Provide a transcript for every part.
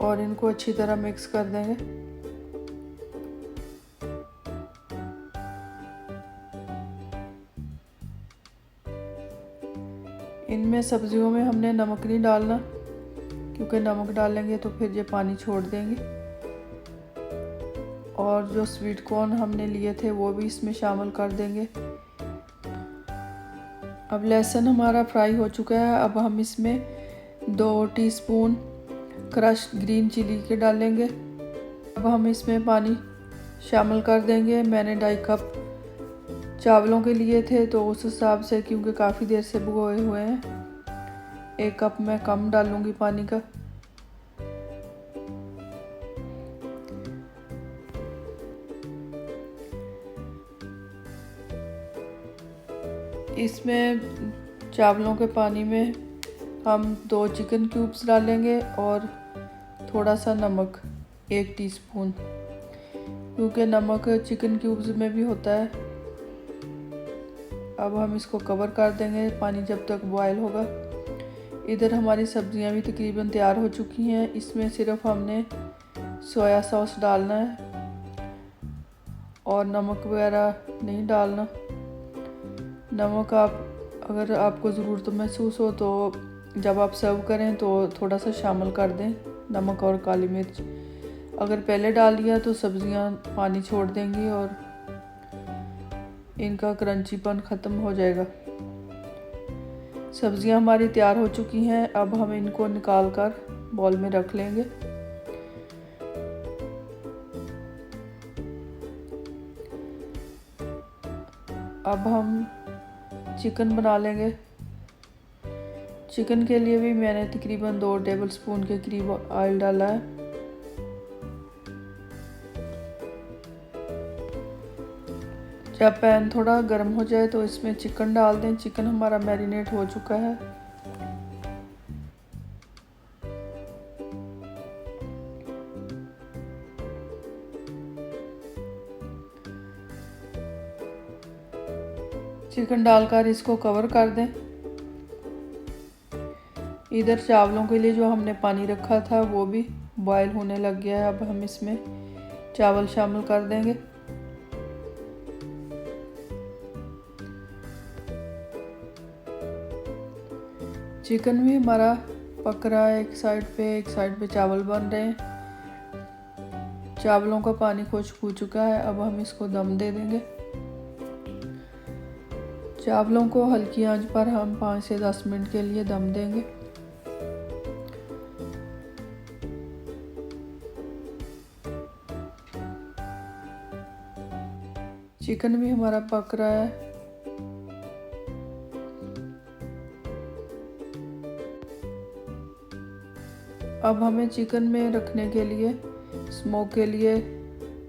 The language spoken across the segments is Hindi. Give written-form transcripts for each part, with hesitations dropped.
और इनको अच्छी तरह मिक्स कर देंगे। इनमें सब्जियों में हमने नमक नहीं डालना, क्योंकि नमक डालेंगे तो फिर ये पानी छोड़ देंगे। और जो स्वीट कॉर्न हमने लिए थे वो भी इसमें शामिल कर देंगे। अब लहसुन हमारा फ्राई हो चुका है। अब हम इसमें 2 टीस्पून क्रश्ड ग्रीन चिली के डालेंगे। अब हम इसमें पानी शामिल कर देंगे। मैंने 2.5 कप चावलों के लिए थे, तो उस हिसाब से, क्योंकि काफ़ी देर से भिगोए हुए हैं, 1 कप मैं कम डालूँगी पानी का। इसमें चावलों के पानी में हम 2 चिकन क्यूब्स डालेंगे और थोड़ा सा नमक 1 टीस्पून, क्योंकि नमक चिकन क्यूब्स में भी होता है। अब हम इसको कवर कर देंगे पानी जब तक बॉयल होगा। इधर हमारी सब्जियां भी तकरीबन तैयार हो चुकी हैं। इसमें सिर्फ हमने सोया सॉस डालना है और नमक वगैरह नहीं डालना। नमक अगर आपको ज़रूरत महसूस हो तो जब आप सर्व करें तो थोड़ा सा शामिल कर दें, नमक और काली मिर्च। अगर पहले डाल दिया तो सब्जियां पानी छोड़ देंगी और इनका क्रंचीपन ख़त्म हो जाएगा। सब्जियां हमारी तैयार हो चुकी हैं। अब हम इनको निकाल कर बॉल में रख लेंगे। अब हम चिकन बना लेंगे। चिकन के लिए भी मैंने तकरीबन 2 टेबलस्पून के करीब ऑयल डाला है। जब पैन थोड़ा गर्म हो जाए तो इसमें चिकन डाल दें। चिकन हमारा मैरिनेट हो चुका है। चिकन डालकर इसको कवर कर दें। इधर चावलों के लिए जो हमने पानी रखा था वो भी बॉयल होने लग गया है। अब हम इसमें चावल शामिल कर देंगे। चिकन भी हमारा पक रहा है। एक साइड पे चावल बन रहे हैं। चावलों का पानी खुश्क हो चुका है। अब हम इसको दम दे देंगे। चावलों को हल्की आंच पर हम 5 से 10 मिनट के लिए दम देंगे। चिकन भी हमारा पक रहा है। अब हमें चिकन में रखने के लिए, स्मोक के लिए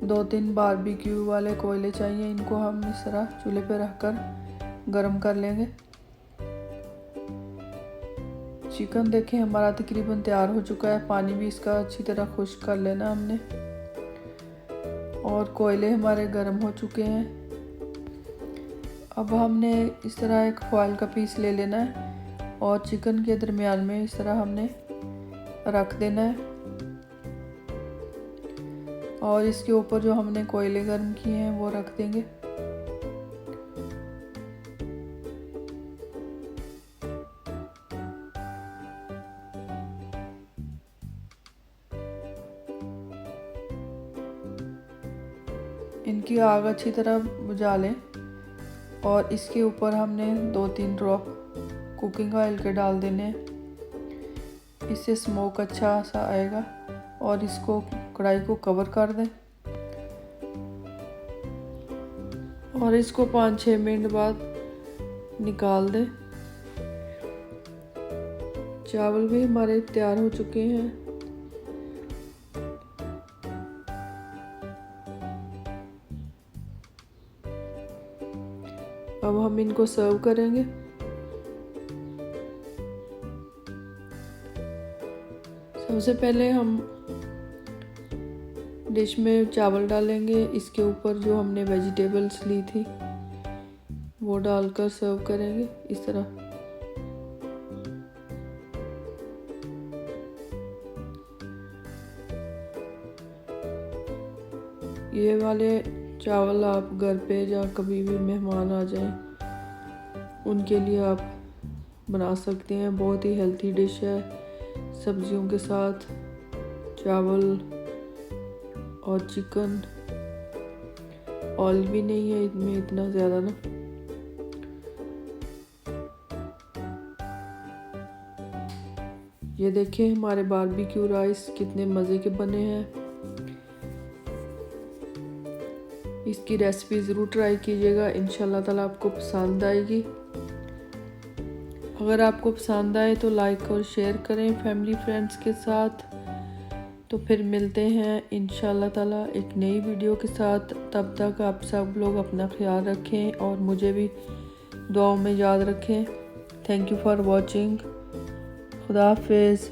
2-3 बारबेक्यू वाले कोयले चाहिए। इनको हम इस तरह चूल्हे पे रखकर गरम कर लेंगे। चिकन देखें हमारा तकरीबन तैयार हो चुका है। पानी भी इसका अच्छी तरह खुश्क कर लेना हमने, और कोयले हमारे गर्म हो चुके हैं। अब हमने इस तरह एक फॉयल का पीस ले लेना है और चिकन के दरमियान में इस तरह हमने रख देना है, और इसके ऊपर जो हमने कोयले गर्म किए हैं वो रख देंगे। इनकी आग अच्छी तरह बुझा लें और इसके ऊपर हमने 2-3 ड्रॉप कुकिंग ऑयल के डाल देने हैं। इससे स्मोक अच्छा सा आएगा। और इसको कढ़ाई को कवर कर दें और इसको 5-6 मिनट बाद निकाल दें। चावल भी हमारे तैयार हो चुके हैं। अब हम इनको सर्व करेंगे। सबसे पहले हम डिश में चावल डालेंगे। इसके ऊपर जो हमने वेजिटेबल्स ली थी वो डालकर सर्व करेंगे इस तरह। ये वाले चावल आप घर पे या कभी भी मेहमान आ जाएं उनके लिए आप बना सकते हैं। बहुत ही हेल्थी डिश है, सब्जियों के साथ चावल और चिकन। ऑयल भी नहीं है इसमें इतना ज़्यादा ना। ये देखिए हमारे बारबेक्यू राइस कितने मज़े के बने हैं। इसकी रेसिपी ज़रूर ट्राई कीजिएगा, इंशाल्लाह ताला आपको पसंद आएगी। अगर आपको पसंद आए तो लाइक और शेयर करें फैमिली फ्रेंड्स के साथ। तो फिर मिलते हैं इंशाल्लाह ताला एक नई वीडियो के साथ। तब तक आप सब लोग अपना ख्याल रखें और मुझे भी दुआओं में याद रखें। Thank you for watching. खुदा हाफिज़।